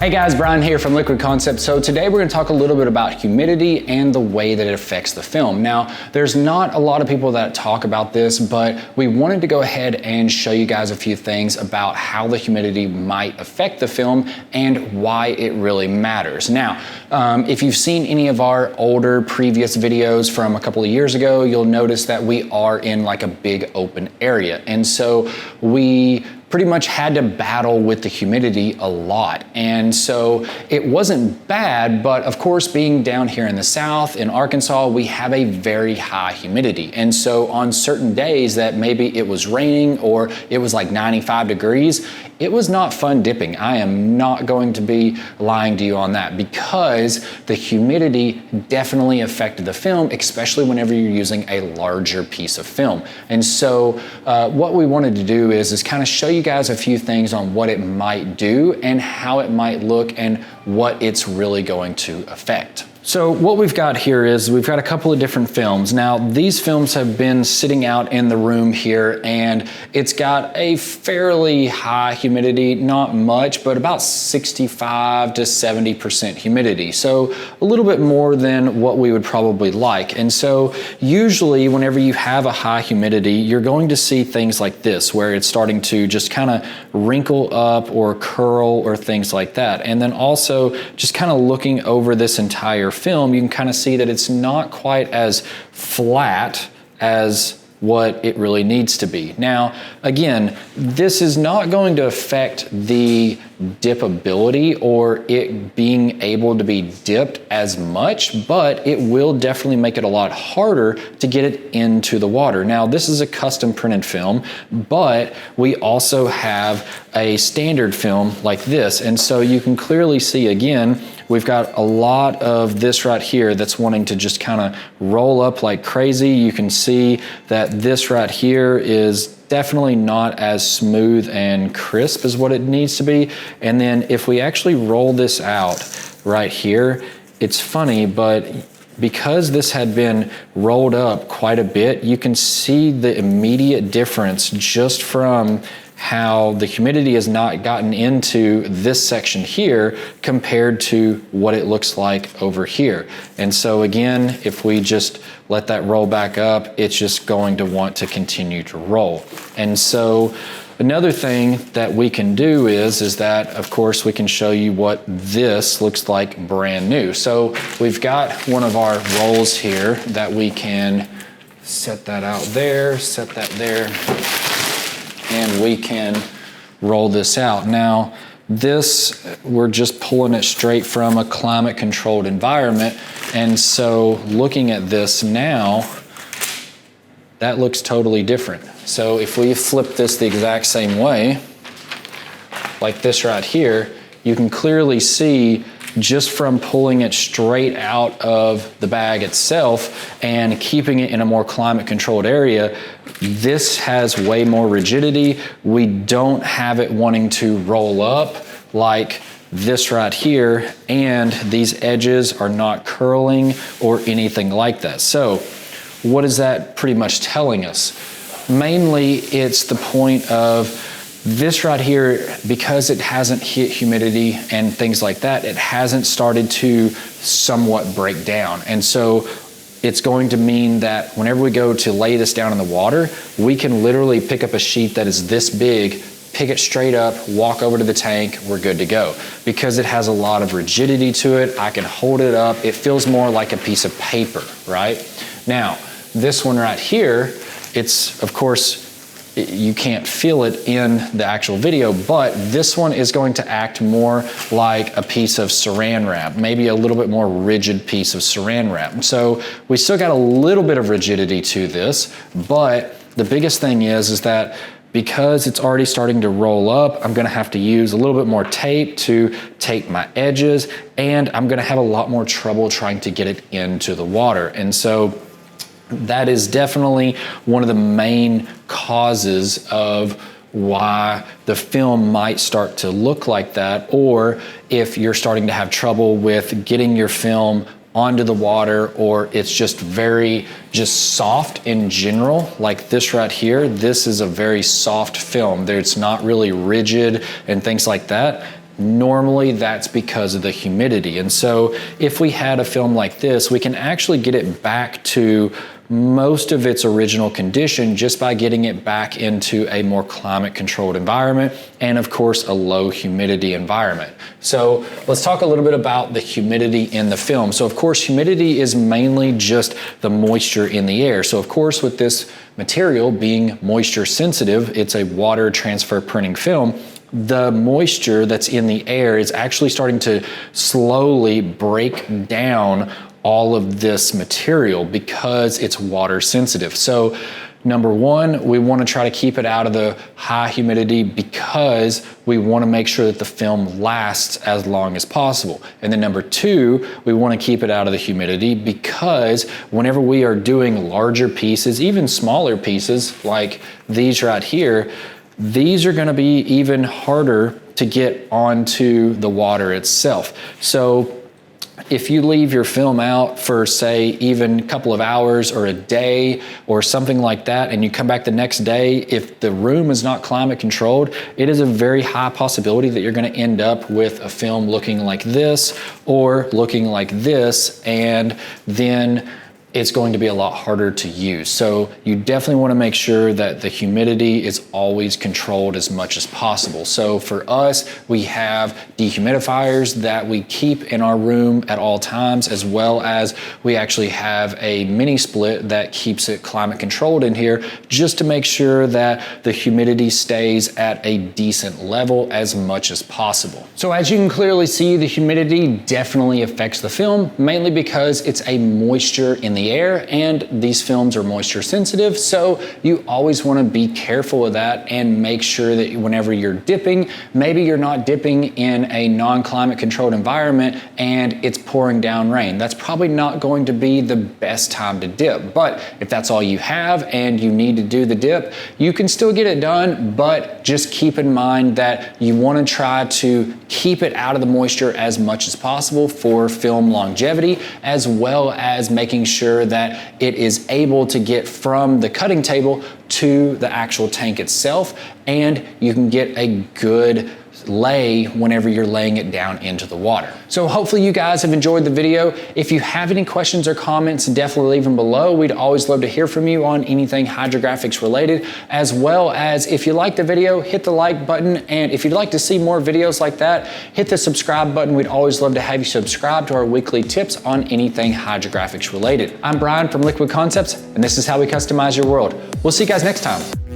Hey guys, Bryan here from Liquid Concepts. So today we're going to talk a little bit about humidity and the way that it affects the film. Now, there's not a lot of people that talk about this, but we wanted to go ahead and show you guys a few things about how the humidity might affect the film and why it really matters. Now, if you've seen any of our older previous videos from a couple of years ago, you'll notice that we are in like a big open area. And so we pretty much had to battle with the humidity a lot. And so it wasn't bad, but of course, being down here in the South, in Arkansas, we have a very high humidity. And so on certain days that maybe it was raining or it was like 95 degrees, it was not fun dipping. I am not going to be lying to you on that because the humidity definitely affected the film, especially whenever you're using a larger piece of film. And so what we wanted to do is kind of show you guys a few things on what it might do and how it might look and what it's really going to affect. So what we've got here is we've got a couple of different films. Now these films have been sitting out in the room here and it's got a fairly high humidity, not much, but about 65 to 70% humidity. So a little bit more than what we would probably like. And so usually whenever you have a high humidity, you're going to see things like this, where it's starting to just kind of wrinkle up or curl or things like that. And then also just kind of looking over this entire film, you can kind of see that it's not quite as flat as what it really needs to be. Now, again, this is not going to affect the dippability or it being able to be dipped as much, but it will definitely make it a lot harder to get it into the water. Now, this is a custom printed film, but we also have a standard film like this. And so you can clearly see again, we've got a lot of this right here that's wanting to just kind of roll up like crazy. You can see that this right here is definitely not as smooth and crisp as what it needs to be. And then if we actually roll this out right here, it's funny, but because this had been rolled up quite a bit, you can see the immediate difference just from how the humidity has not gotten into this section here compared to what it looks like over here. And so again, if we just let that roll back up, it's just going to want to continue to roll. And so another thing that we can do is that, of course, we can show you what this looks like brand new. So we've got one of our rolls here that we can set that out there, set that there, and we can roll this out. Now, this, we're just pulling it straight from a climate controlled environment. And so looking at this now, that looks totally different. So if we flip this the exact same way, like this right here, you can clearly see just from pulling it straight out of the bag itself and keeping it in a more climate controlled area, this has way more rigidity. We don't have it wanting to roll up like this right here, and these edges are not curling or anything like that. So what is that pretty much telling us? Mainly it's the point of this right here, because it hasn't hit humidity and things like that, it hasn't started to somewhat break down. And so it's going to mean that whenever we go to lay this down in the water, we can literally pick up a sheet that is this big, pick it straight up, walk over to the tank, we're good to go. Because it has a lot of rigidity to it, I can hold it up, it feels more like a piece of paper, right? Now, this one right here, it's, of course, you can't feel it in the actual video, but this one is going to act more like a piece of saran wrap, maybe a little bit more rigid piece of saran wrap. So we still got a little bit of rigidity to this, but the biggest thing is that because it's already starting to roll up, I'm gonna have to use a little bit more tape to tape my edges, and I'm gonna have a lot more trouble trying to get it into the water. And so that is definitely one of the main causes of why the film might start to look like that, or if you're starting to have trouble with getting your film onto the water, or it's just very soft in general, like this right here. This is a very soft film. It's not really rigid and things like that. Normally that's because of the humidity. And so if we had a film like this, we can actually get it back to most of its original condition just by getting it back into a more climate controlled environment and of course a low humidity environment. So let's talk a little bit about the humidity in the film. So of course humidity is mainly just the moisture in the air. So of course with this material being moisture sensitive, it's a water transfer printing film, the moisture that's in the air is actually starting to slowly break down all of this material because it's water sensitive. So number one, we want to try to keep it out of the high humidity because we want to make sure that the film lasts as long as possible. And then number two, we want to keep it out of the humidity because whenever we are doing larger pieces, even smaller pieces like these right here, these are going to be even harder to get onto the water itself. So if you leave your film out for say even a couple of hours or a day or something like that, and you come back the next day, if the room is not climate controlled, it is a very high possibility that you're going to end up with a film looking like this or looking like this, and then it's going to be a lot harder to use. So you definitely want to make sure that the humidity is always controlled as much as possible. So for us, we have dehumidifiers that we keep in our room at all times, as well as we actually have a mini split that keeps it climate controlled in here just to make sure that the humidity stays at a decent level as much as possible. So as you can clearly see, the humidity definitely affects the film, mainly because it's a moisture in the air, and these films are moisture sensitive, so you always want to be careful of that and make sure that whenever you're dipping, maybe you're not dipping in a non-climate controlled environment and it's pouring down rain. That's probably not going to be the best time to dip, but if that's all you have and you need to do the dip, you can still get it done, but just keep in mind that you want to try to keep it out of the moisture as much as possible for film longevity, as well as making sure that it is able to get from the cutting table to the actual tank itself, and you can get a good lay whenever you're laying it down into the water. So hopefully you guys have enjoyed the video. If you have any questions or comments, definitely leave them below. We'd always love to hear from you on anything hydrographics related, as well as if you like the video, hit the like button, and if you'd like to see more videos like that, hit the subscribe button. We'd always love to have you subscribe to our weekly tips on anything hydrographics related. I'm Bryan from Liquid Concepts, and this is how we customize your world. We'll see you guys next time.